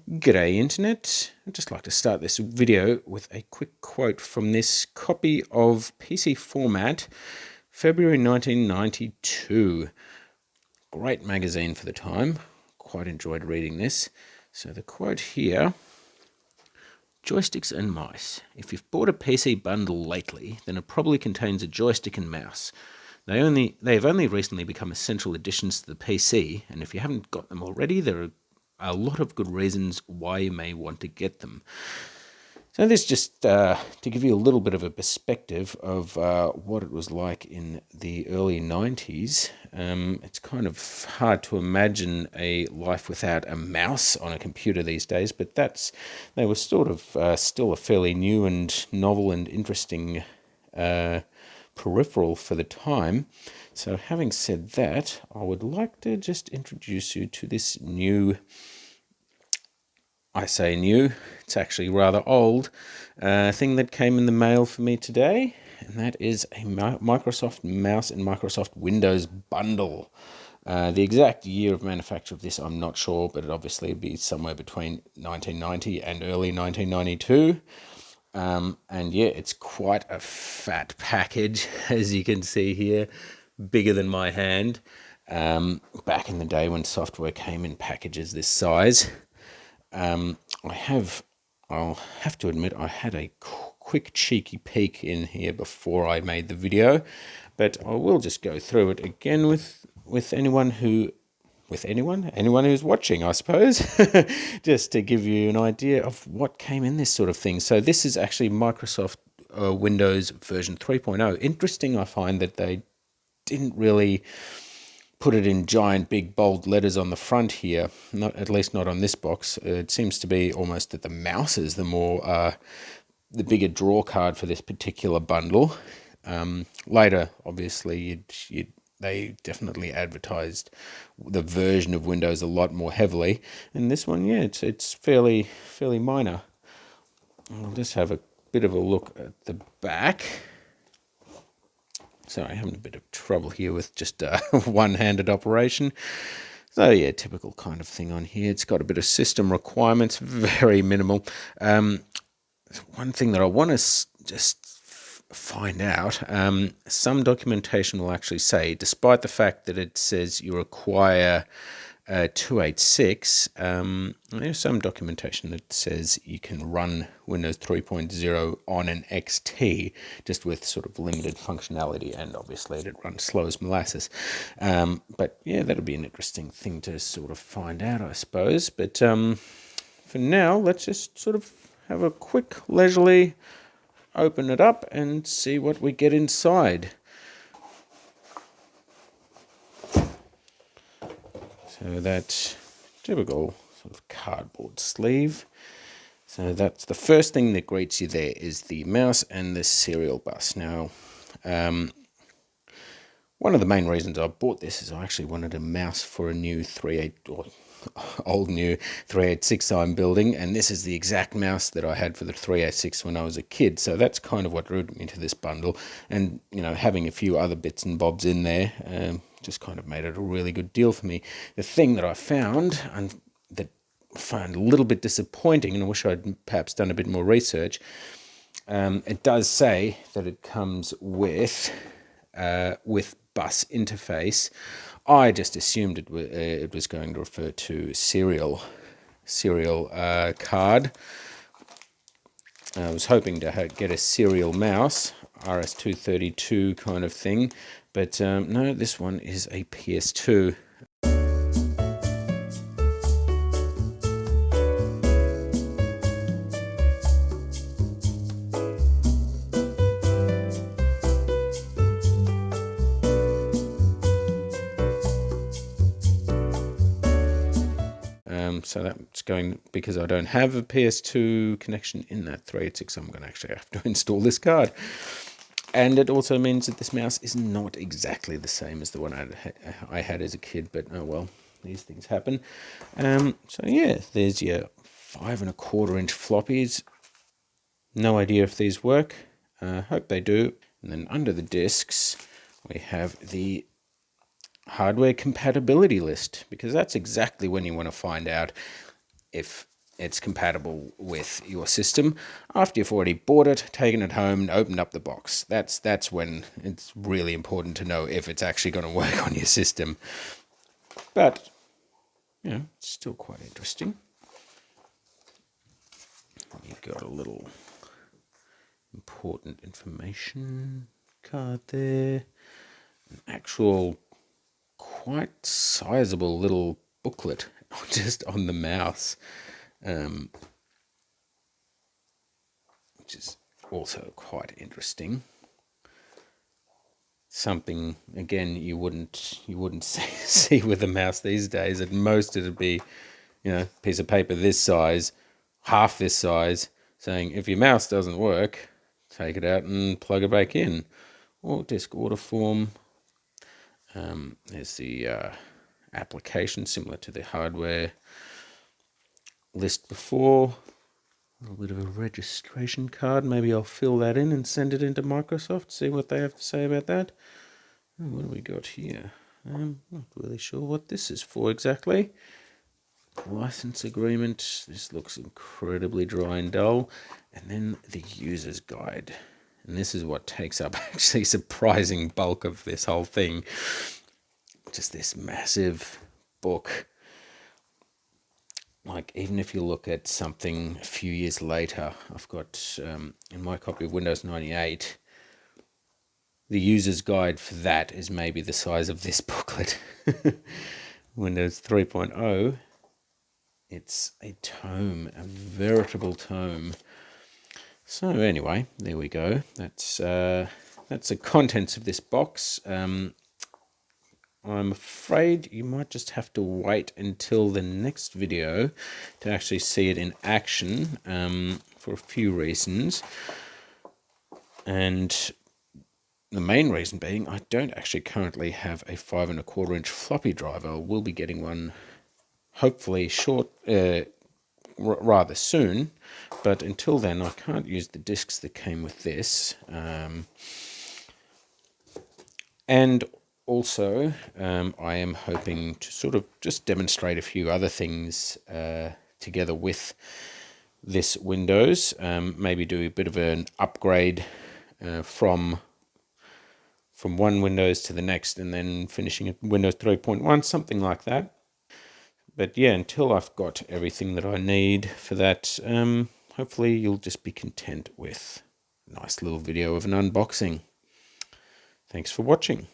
G'day Internet. I'd just like to start this video with a quick quote from this copy of PC Format, February 1992. Great magazine for the time. Quite enjoyed reading this. So the quote here: joysticks and mice. If you've bought a PC bundle lately, then it probably contains a joystick and mouse. They have only recently become essential additions to the PC, and if you haven't got them already, there are a lot of good reasons why you may want to get them. So this just to give you a little bit of a perspective of what it was like in the early 90s. It's kind of hard to imagine a life without a mouse on a computer these days, but they were sort of still a fairly new and novel and interesting peripheral for the time. So having said that, I would like to just introduce you to this new, I say new, it's actually rather old, thing that came in the mail for me today, and that is a Microsoft Mouse and Microsoft Windows bundle. The exact year of manufacture of this I'm not sure, but it obviously would be somewhere between 1990 and early 1992. And yeah, it's quite a fat package, as you can see here, bigger than my hand. Back in the day when software came in packages this size. I'll have to admit I had a quick cheeky peek in here before I made the video, but I will just go through it again with anyone who's watching, I suppose, just to give you an idea of what came in this sort of thing. So this is actually Microsoft Windows version 3.0. Interesting, I find that they didn't really put it in giant, big, bold letters on the front here. At least not on this box. It seems to be almost that the mouse is the bigger draw card for this particular bundle. Later, obviously, they definitely advertised the version of Windows a lot more heavily, and this one, yeah, it's fairly minor. I'll just have a bit of a look at the back. Sorry, I'm having a bit of trouble here with just one-handed operation. So yeah, typical kind of thing on here. It's got a bit of system requirements, very minimal. One thing that I want to just find out, some documentation will actually say, despite the fact that it says you require 286, there's some documentation that says you can run Windows 3.0 on an XT, just with sort of limited functionality, and obviously it runs slow as molasses. But yeah, that'll be an interesting thing to sort of find out, I suppose. But for now, let's just sort of have a quick leisurely open it up and see what we get inside. So that's typical sort of cardboard sleeve. So that's the first thing that greets you there, is the mouse and the serial bus. Now, one of the main reasons I bought this is I actually wanted a mouse for a new old new 386 I'm building, and this is the exact mouse that I had for the 386 when I was a kid. So that's kind of what drew me to this bundle, and having a few other bits and bobs in there just kind of made it a really good deal for me. The thing that I found, and that I found a little bit disappointing, and I wish I'd perhaps done a bit more research, it does say that it comes with bus interface. I just assumed it was going to refer to serial card. I was hoping to get a serial mouse, RS-232 kind of thing, but no, this one is a PS2. So that's going, because I don't have a PS2 connection in that 386, I'm going to actually have to install this card. And it also means that this mouse is not exactly the same as the one I had as a kid, but oh well, these things happen. So yeah, there's your 5.25-inch floppies. No idea if these work. Hope they do. And then under the discs, we have the hardware compatibility list, because that's exactly when you want to find out if it's compatible with your system. After you've already bought it, taken it home, and opened up the box, that's when it's really important to know if it's actually going to work on your system. But it's still quite interesting. You've got a little important information card there, an actual quite sizable little booklet just on the mouse, which is also quite interesting. Something again you wouldn't see with a mouse these days. At most it'd be, a piece of paper this size, half this size, saying if your mouse doesn't work, take it out and plug it back in. Or disk order form. There's the application similar to the hardware list before. A little bit of a registration card. Maybe I'll fill that in and send it into Microsoft, see what they have to say about that. What do we got here? I'm not really sure what this is for exactly. License agreement. This looks incredibly dry and dull. And then the user's guide. And this is what takes up actually a surprising bulk of this whole thing. Just this massive book. Like, even if you look at something a few years later, I've got in my copy of Windows 98, the user's guide for that is maybe the size of this booklet. Windows 3.0, it's a tome, a veritable tome. So anyway, there we go. That's the contents of this box. I'm afraid you might just have to wait until the next video to actually see it in action, for a few reasons. And the main reason being, I don't actually currently have a 5 1/4 inch floppy drive. I will be getting one hopefully rather soon, but until then I can't use the discs that came with this. And also, I am hoping to sort of just demonstrate a few other things together with this Windows. Maybe do a bit of an upgrade from one Windows to the next, and then finishing at Windows 3.1, something like that. But yeah, until I've got everything that I need for that, hopefully you'll just be content with a nice little video of an unboxing. Thanks for watching.